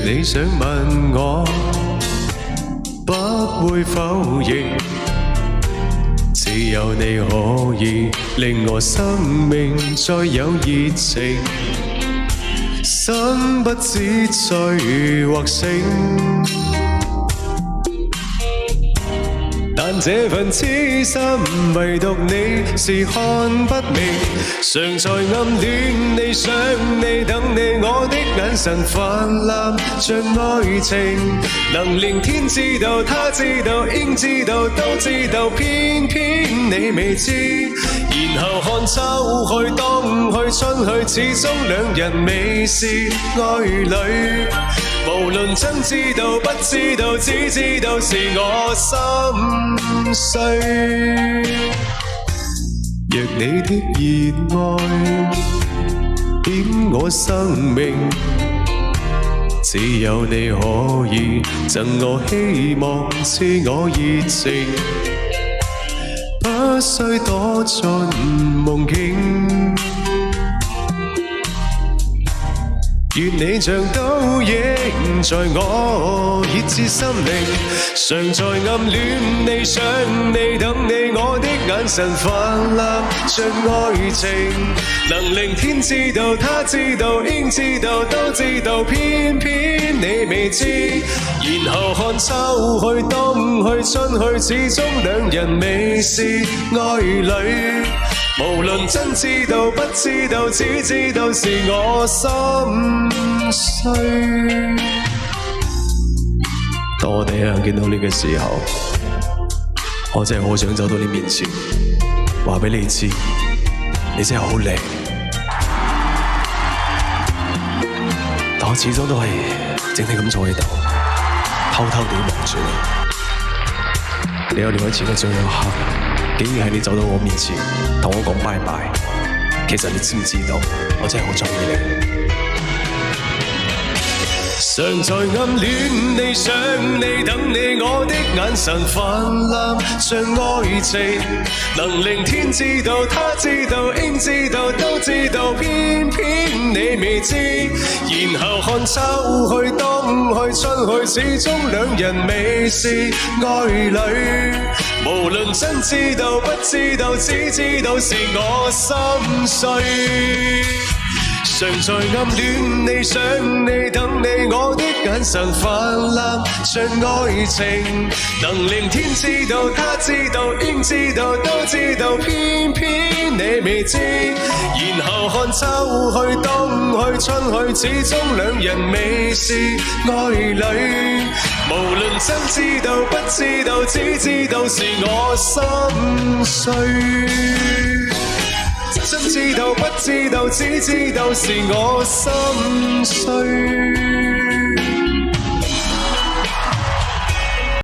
你想問我，不會否認，只有你可以令我生命再有熱情，心不知醉或醒。但這份痴心，唯獨你是看不明。常在暗戀你、想你、等你，我的眼神泛濫像愛情。能令天知道、他知道、應知道、都知道，偏偏你未知。然後看秋去、冬去、春去，始終兩人未是愛侶。無論真知道不知道，只知道是我心碎。若你的熱愛點我生命，只有你可以贈我希望，賜我熱情，不需躲進夢境。願你像倒影在我熱熾心靈，常在暗戀你、想你、等你，我的眼神泛濫像愛情。能令天知道、他知道、應知道、都知道，偏偏你未知。然後看秋去、冬去、春去，始終兩人未是愛侶。無論真知道不知道，只知道是我心碎。當我第一眼見到你嘅時候，我真係好想走到你面前，話俾你知，你真係好靚。但我始終都係靜靜咁坐喺度，偷偷地望住你。你有了解前嘅最後一刻，竟然係你走到我面前同我講拜拜。其實你知唔知道，我真係好鍾意你。常在暗戀你、想你、等你，我的眼神泛濫像愛情。能令天知道、他知道、應知道、都知道，偏偏你未知。然後看秋去、冬去、春去，始終兩人未是愛侶。無論真知道不知道，只知道是我心碎。常在暗戀你、想你、等你，我的眼神泛濫像愛情。能令天知道、他知道、應知道、都知道，偏偏你未知。然後看秋去、冬去、春去，始終兩人未是愛侶。無論真知道不知道，只知道是我心碎。真知道不知道，只知道是我心碎。